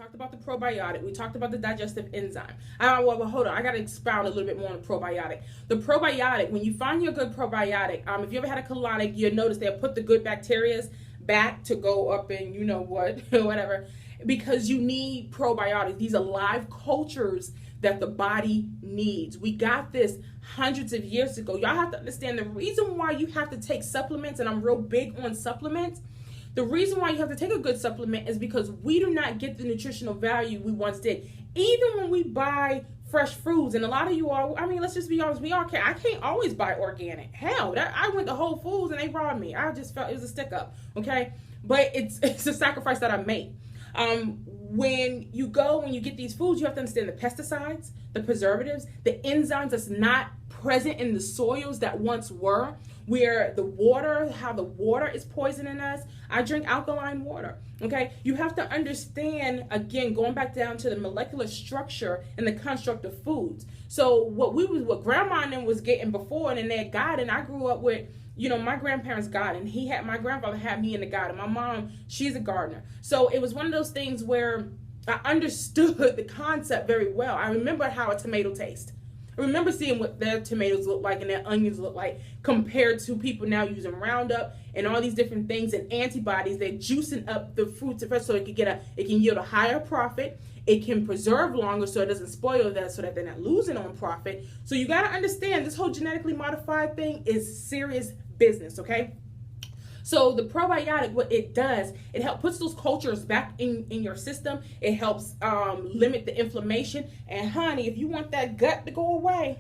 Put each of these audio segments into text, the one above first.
talked about the probiotic. We talked about the digestive enzyme. Hold on. I got to expound a little bit more on the probiotic. The probiotic, when you find your good probiotic, if you ever had a colonic, you'll notice they'll put the good bacteria back to go up and you know what, whatever, because you need probiotics. These are live cultures that the body needs. We got this hundreds of years ago. Y'all have to understand the reason why you have to take supplements, and I'm real big on supplements. The reason why you have to take a good supplement is because we do not get the nutritional value we once did. Even when we buy fresh foods, and a lot of you all, let's just be honest, I can't always buy organic. Hell, I went to Whole Foods and they robbed me. I just felt it was a stick up, okay? But it's a sacrifice that I made. When you get these foods, you have to understand the pesticides, the preservatives, the enzymes that's not present in the soils that once were, where how the water is poisoning us. I drink alkaline water, okay? You have to understand, again, going back down to the molecular structure and the construct of foods. So what grandma and them was getting before, and then their garden, I grew up with, my grandparents' garden. My grandfather had me in the garden. My mom, she's a gardener. So it was one of those things where I understood the concept very well. I remember how a tomato tastes. I remember seeing what their tomatoes look like and their onions look like compared to people now using Roundup and all these different things and antibodies. They're juicing up the fruits so it can yield a higher profit. It can preserve longer so it doesn't spoil that, so that they're not losing on profit. So you got to understand this whole genetically modified thing is serious business, okay? So the probiotic, what it does, it puts those cultures back in your system. It helps limit the inflammation. And honey, if you want that gut to go away,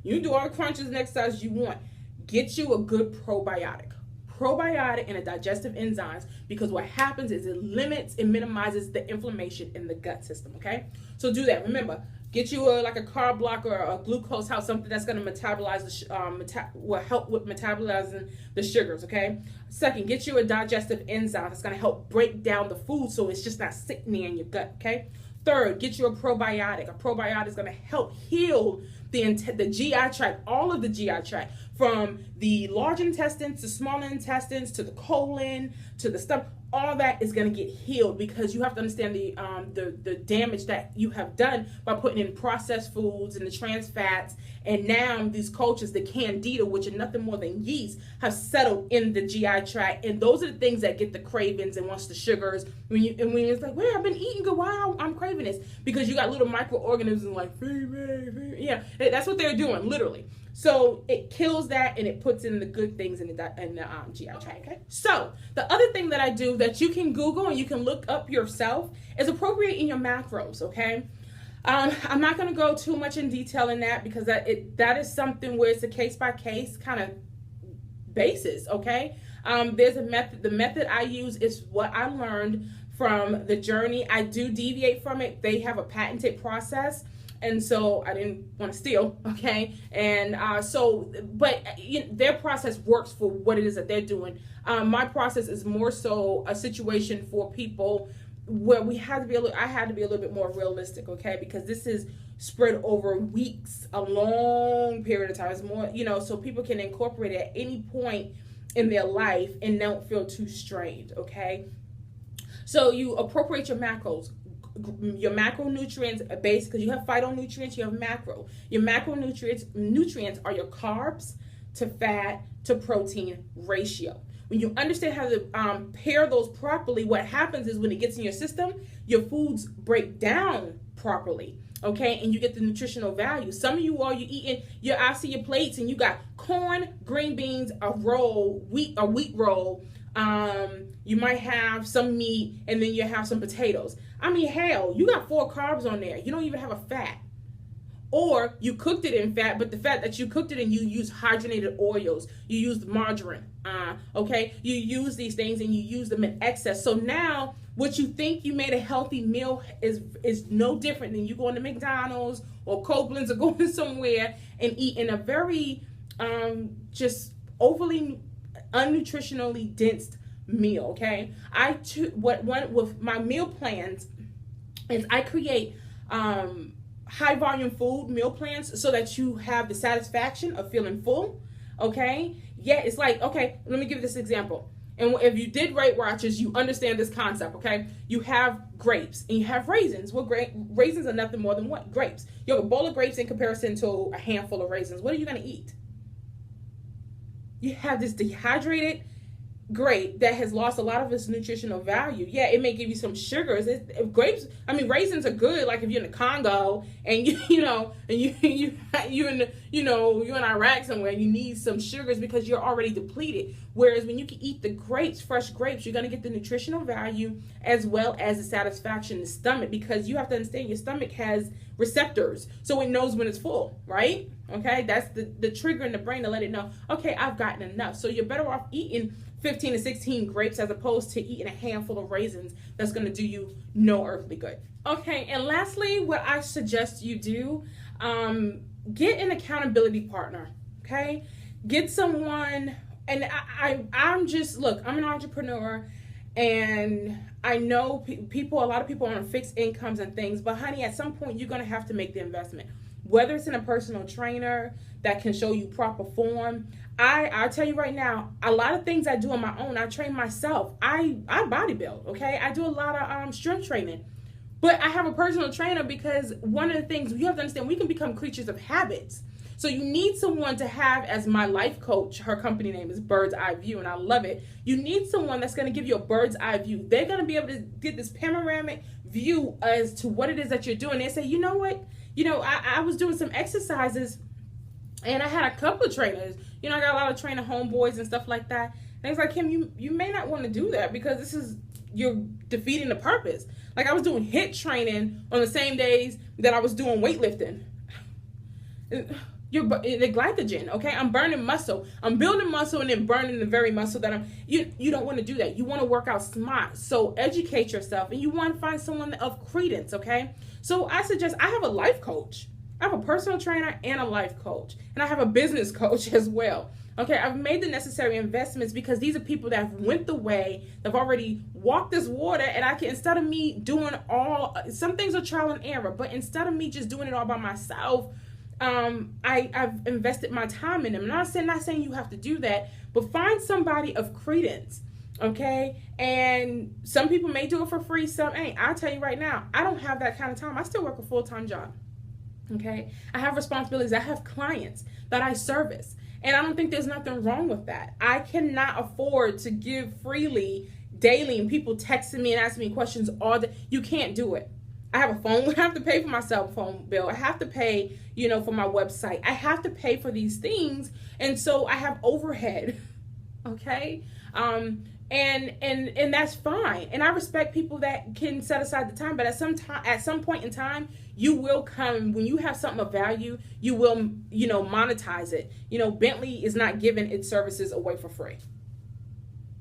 you do all the crunches and exercises you want. Get you a good probiotic. Probiotic and a digestive enzymes, because what happens is it limits and minimizes the inflammation in the gut system, okay? So do that. Remember, get you a carb blocker or a glucose house, something that's going to metabolize will help with metabolizing the sugars, okay? Second, get you a digestive enzyme that's going to help break down the food so it's just not sitting there in your gut, okay? Third, get you a probiotic. A probiotic is going to help heal the GI tract, all of the GI tract, from the large intestines to small intestines to the colon to the stomach. All that is going to get healed, because you have to understand the damage that you have done by putting in processed foods and the trans fats. And now these cultures, the candida, which are nothing more than yeast, have settled in the GI tract. And those are the things that get the cravings and wants the sugars. When it's like, well, I've been eating good, why I'm craving this? Because you got little microorganisms like, feed me. Yeah, that's what they're doing, literally. So it kills that, and it puts in the good things in the GI tract. Okay. So the other thing that I do that you can Google and you can look up yourself is appropriating your macros. Okay. I'm not going to go too much in detail in that, because that is something where it's a case by case kind of basis. Okay. There's a method. The method I use is what I learned from the journey. I do deviate from it. They have a patented process. And so I didn't want to steal, okay? And their process works for what it is that they're doing. My process is more so a situation for people where I had to be a little bit more realistic, okay? Because this is spread over weeks, a long period of time. It's more, so people can incorporate it at any point in their life and don't feel too strained, okay? So you appropriate your macros. Your macronutrients are base, because you have phytonutrients, you have macro. Your macronutrients are your carbs to fat to protein ratio. When you understand how to pair those properly, what happens is when it gets in your system, your foods break down properly, okay? And you get the nutritional value. Some of you eating I see your plates and you got corn, green beans, a wheat roll. You might have some meat, and then you have some potatoes. Hell, you got 4 carbs on there. You don't even have a fat. Or you cooked it in fat, but the fat that you cooked it in, you use hydrogenated oils. You use margarine, okay? You use these things and you use them in excess. So now what you think you made a healthy meal is no different than you going to McDonald's or Copeland's or going somewhere and eating a very just overly unnutritionally dense meal, okay? With my meal plans is I create high volume food meal plans so that you have the satisfaction of feeling full, okay? Yeah, it's like, okay, let me give you this example. And if you did Weight Watchers, you understand this concept, okay? You have grapes and you have raisins. Well, raisins are nothing more than what? Grapes. You have a bowl of grapes in comparison to a handful of raisins. What are you going to eat? You have this dehydrated grape that has lost a lot of its nutritional value. Yeah, it may give you some sugars. Raisins are good. Like if you're in the Congo and you're in Iraq somewhere, you need some sugars because you're already depleted. Whereas when you can eat the grapes, fresh grapes, you're gonna get the nutritional value as well as the satisfaction in the stomach, because you have to understand your stomach has receptors, so it knows when it's full, right? Okay, that's the trigger in the brain to let it know, okay, I've gotten enough. So you're better off eating 15 to 16 grapes as opposed to eating a handful of raisins that's going to do you no earthly good. Okay, and lastly, what I suggest you do, get an accountability partner, okay? Get someone, and I'm an entrepreneur, and I know a lot of people are on fixed incomes and things, but honey, at some point, you're going to have to make the investment. Whether it's in a personal trainer that can show you proper form. I'll tell you right now, a lot of things I do on my own. I train myself. I bodybuild, okay? I do a lot of strength training. But I have a personal trainer because one of the things you have to understand, we can become creatures of habits. So you need someone to have as my life coach. Her company name is Bird's Eye View, and I love it. You need someone that's going to give you a bird's eye view. They're going to be able to get this panoramic view as to what it is that you're doing. They say, you know what? I was doing some exercises, and I had a couple of trainers. I got a lot of trainer homeboys and stuff like that. And it's like, Kim, you may not want to do that because you're defeating the purpose. Like I was doing HIIT training on the same days that I was doing weightlifting. The glycogen, okay? I'm burning muscle. I'm building muscle and then burning the very muscle that you don't want to do that. You want to work out smart. So educate yourself, and you want to find someone of credence, okay? So I suggest, I have a life coach. I have a personal trainer and a life coach. And I have a business coach as well. Okay, I've made the necessary investments because these are people that have went the way, they've already walked this water, and I can, instead of me doing some things are trial and error, but instead of me just doing it all by myself, I've invested my time in them. Not saying you have to do that, but find somebody of credence, okay? And some people may do it for free, some ain't. I'll tell you right now, I don't have that kind of time. I still work a full-time job, okay? I have responsibilities. I have clients that I service, and I don't think there's nothing wrong with that. I cannot afford to give freely daily, and people texting me and asking me questions all day. You can't do it. I have a phone. I have to pay for my cell phone bill. I have to pay, for my website. I have to pay for these things. And so I have overhead. Okay? And that's fine. And I respect people that can set aside the time, but at some point in time, you will come, when you have something of value, you will, monetize it. Bentley is not giving its services away for free.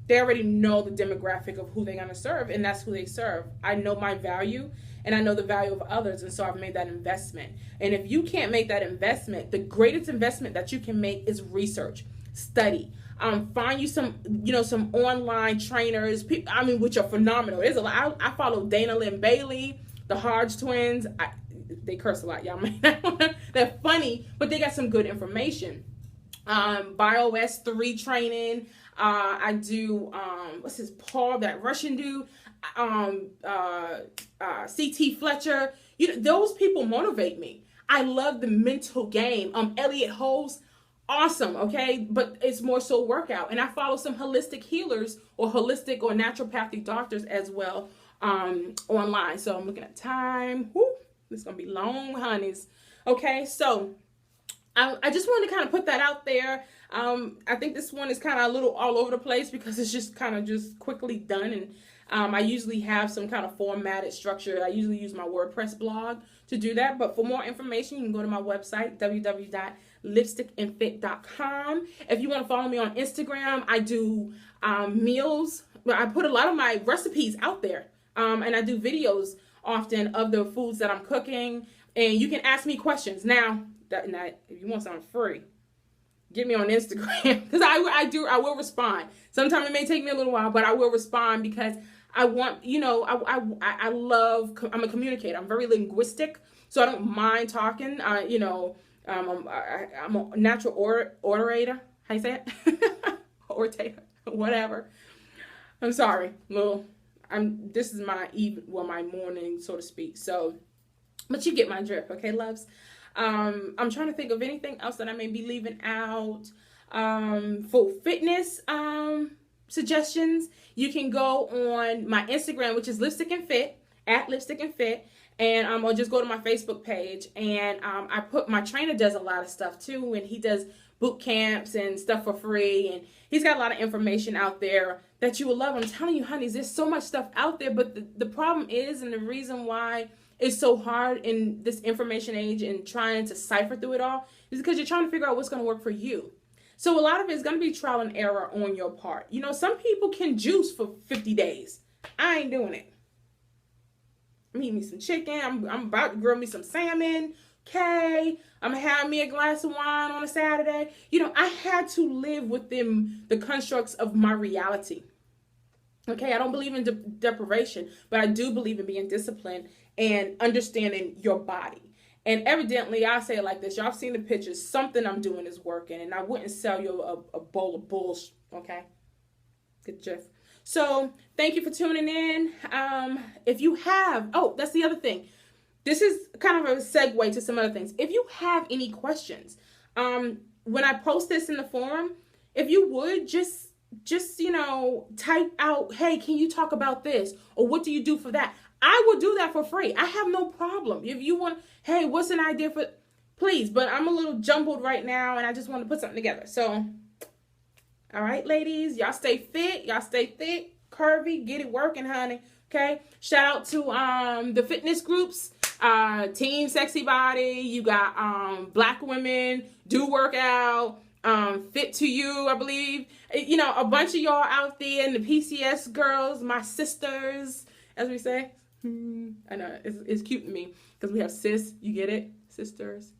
They already know the demographic of who they're going to serve, and that's who they serve. I know my value, and I know the value of others, and so I've made that investment. And if you can't make that investment, the greatest investment that you can make is research, study. Find you some online trainers, which are phenomenal. There's a lot. I follow Dana Lynn Bailey, the Hodge twins. They curse a lot, y'all. They're funny, but they got some good information. BioS3 training. I do, Paul, that Russian dude, CT Fletcher. Those people motivate me. I love the mental game. Elliot Holmes, awesome, okay? But it's more so workout. And I follow some holistic healers or holistic or naturopathic doctors as well online. So I'm looking at time. Whew, this is going to be long, honeys. Okay, so I just wanted to kind of put that out there. I think this one is kind of a little all over the place because it's just kind of just quickly done. And I usually have some kind of formatted structure. I usually use my WordPress blog to do that. But for more information, you can go to my website, www.LipstickNFit.com. If you want to follow me on Instagram, I do meals. I put a lot of my recipes out there. And I do videos often of the foods that I'm cooking. And you can ask me questions. Now, if you want something free, get me on Instagram because I will respond. Sometimes it may take me a little while, but I will respond because I want, I'm a communicator. I'm very linguistic, so I don't mind talking. I'm a natural orator. How you say it? Orator, whatever. I'm sorry. Well, this is my my morning, so to speak. So, but you get my drift, okay, loves? I'm trying to think of anything else that I may be leaving out. For fitness suggestions, you can go on my Instagram, which is LipstickNFit, at LipstickNFit, and or just go to my Facebook page. And I put, my trainer does a lot of stuff too, and he does boot camps and stuff for free, and he's got a lot of information out there that you will love. I'm telling you, honeys, there's so much stuff out there, but the problem is, and the reason why it's so hard in this information age and trying to cipher through it all, is because you're trying to figure out what's going to work for you. So a lot of it is going to be trial and error on your part. You know, some people can juice for 50 days. I ain't doing it. I'm eating me some chicken. I'm about to grill me some salmon. Okay. I'm going to have me a glass of wine on a Saturday. You know, I had to live within the constructs of my reality. Okay. I don't believe in deprivation, but I do believe in being disciplined and understanding your body. And evidently, I say it like this. Y'all have seen the pictures. Something I'm doing is working. And I wouldn't sell you a bowl of bullshit. Okay? Good Jeff. So, thank you for tuning in. If you have... Oh, that's the other thing. This is kind of a segue to some other things. If you have any questions, when I post this in the forum, if you would just you know, type out, hey, can you talk about this? Or what do you do for that? I will do that for free. I have no problem. If you want, hey, what's an idea for, please. But I'm a little jumbled right now, and I just want to put something together. So, all right, ladies, y'all stay fit. Y'all stay thick, curvy. Get it working, honey. Okay? Shout out to the fitness groups. Team Sexy Body. You got Black Women Do Workout. Fit to You, I believe. You know, a bunch of y'all out there, and the PCS girls, my sisters, as we say. I know, it's cute to me because we have sis, you get it? Sisters.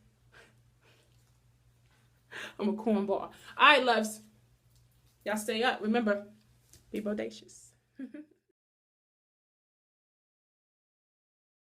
I'm a cornball. All right, loves. Y'all stay up. Remember, be bodacious.